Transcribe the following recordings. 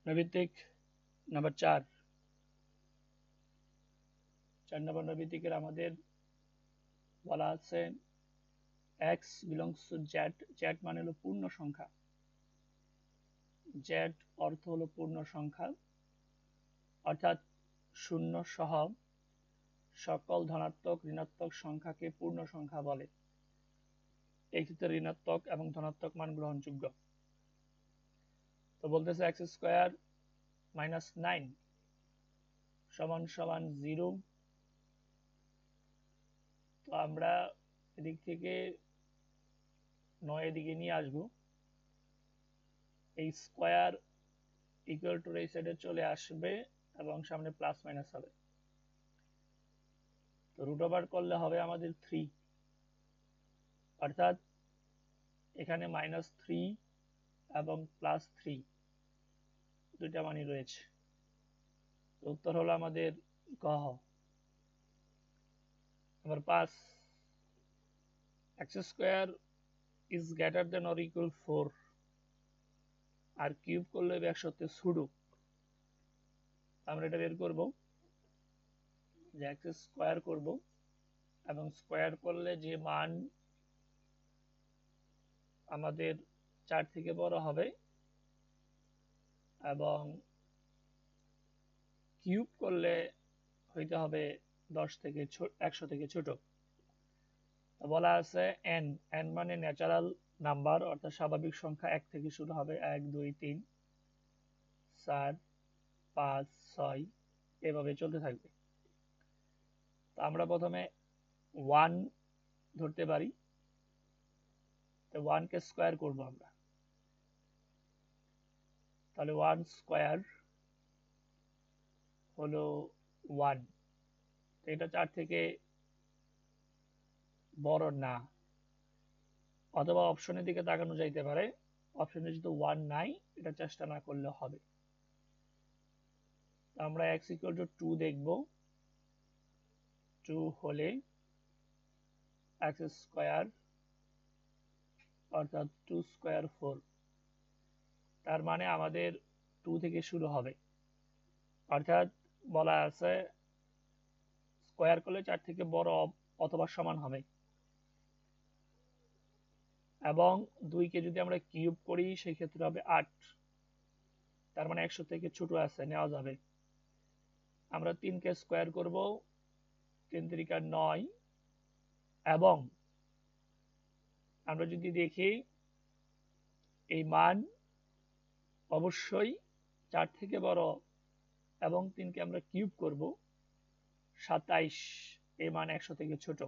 নৈমিত্তিক নাম্বার 4 নম্বর নৈমিত্তিকের আমাদের বলা আছে x belongs to z, z মানে হলো পূর্ণ সংখ্যা, z অর্থ হলো পূর্ণ সংখ্যা, অর্থাৎ শূন্য সহ সকল ধনাত্মক ঋণাত্মক সংখ্যাকে পূর্ণ সংখ্যা বলে। এই ক্ষেত্রে ঋণাত্মক এবং ধনাত্মক মান গ্রহণযোগ্য। তো বলতেছে x স্কয়ার মাইনাস 9 সমান সমান 0। তো আমরা এদিক থেকে 9 এদিকে নিয়ে আসবো, এই স্কয়ার ইকুয়াল টু এই সাইডে চলে আসবে এবং সামনে প্লাস মাইনাস হবে। তো রুট ওভার করলে হবে আমাদের 3, অর্থাৎ এখানে -3 এবং +3 দুইটা মানই রয়েছে। তো উত্তর হলো আমাদের গ। Number 5 x square is greater than or equal 4 আর কিউব করলে হবে 100 তে ছোট। আমরা এটা বের করব যে x স্কয়ার করব এবং স্কয়ার করলে যে মান আমাদের 4 থেকে বড় হবে এবং কিউব করলে হইতে হবে 100 থেকে ছোট। বলা আছে n, n মানে ন্যাচারাল নাম্বার অর্থাৎ স্বাভাবিক সংখ্যা, 1 থেকে শুরু হবে, 1 2 3 4 5 6 এভাবে চলতে থাকবে। তো আমরা প্রথমে 1 ধরতে পারি, তো 1 কে স্কয়ার করব আমরা, তাহলে 1 স্কয়ার হলো 1। এটা 4 থেকে বড় না, অথবা অপশনের দিকে তাকানো যাইতে পারে, অপশনে যেহেতু 1 নাই এটা চেষ্টা না করলে হবে। আমরা x ইকুয়াল টু 2 দেখব, 2 হলে x স্কয়ার অর্থাৎ 2 স্কয়ার 4, তার মানে আমাদের 2 থেকে শুরু হবে, অর্থাৎ বলা আছে স্কয়ার করলে 4 থেকে বড় অথবা সমান হবে, এবং 2 কে যদি আমরা কিউব করি সেই ক্ষেত্রে হবে 8, তার মানে 100 থেকে ছোট আছে, নেওয়া যাবে। আমরা 3 কে স্কয়ার করব, 3 3 9, এবং আমরা যদি দেখি এই মান অবশ্যই 4 থেকে বড়, এবং 3 কে আমরা কিউব করব 27, এই মান 100 থেকে ছোট।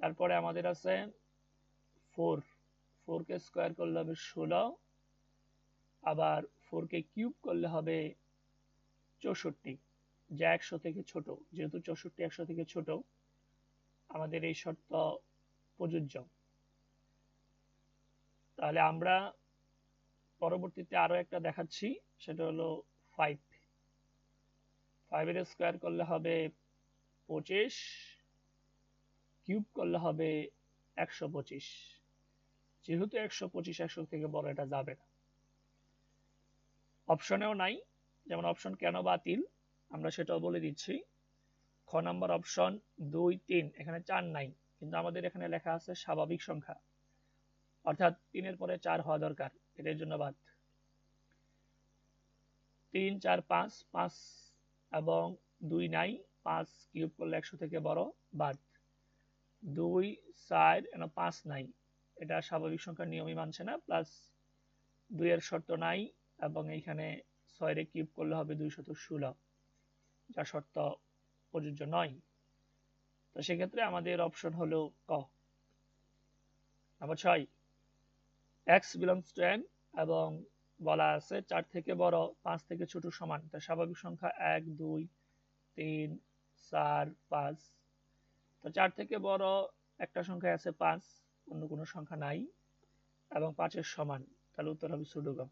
তারপরে আমাদের আছে 4, 4 কে স্কয়ার করলে হবে 16, আবার 4 কে কিউব করলে হবে 64, যা 100 থেকে ছোট। যেহেতু 64 100 থেকে ছোট, আমাদের এই শর্ত প্রযোজ্য। তাহলে আমরা পরবর্তীতে আরো একটা দেখাচ্ছি, সেটা হলো 5, 5 এর স্কয়ার করলে হবে 25, কিউব করলে হবে 125, যেহেতু 125 100 থেকে বড়, এটা যাবে না। অপশনেও নাই, যেমন অপশন কেন বাতিল আমরা সেটাও বলে দিচ্ছি। খ নাম্বার অপশন 2 3, এখানে 4 নাই, কিন্তু আমাদের এখানে লেখা আছে স্বাভাবিক সংখ্যা, অর্থাৎ 3 এর পরে 4 হওয়া দরকার, এটার জন্য বাদ। 3 4 5, 5 এবং 2 নাই, 5 কিউব করলে 100 থেকে বড়, বাদ। 2 4 এখানে 5 নাই, এটা স্বাভাবিক সংখ্যার নিয়মই মানছে না, প্লাস 2 এর শর্ত নাই, এবং এইখানে 6 এর কিউব করলে হবে 216, যা শর্ত প্রযোজ্য নয়। তো সেক্ষেত্রে আমাদের অপশন হলো ক। Number 6 x belongs to n এবং বলা আছে 4 থেকে বড় 5 থেকে ছোট সমান, তা স্বাভাবিক সংখ্যা 1 2 3 4 5। তো 4 থেকে বড় একটা সংখ্যা আছে 5, অন্য কোনো সংখ্যা নাই, এবং 5 এর সমান, তাহলে উত্তর হবে সুডোগো।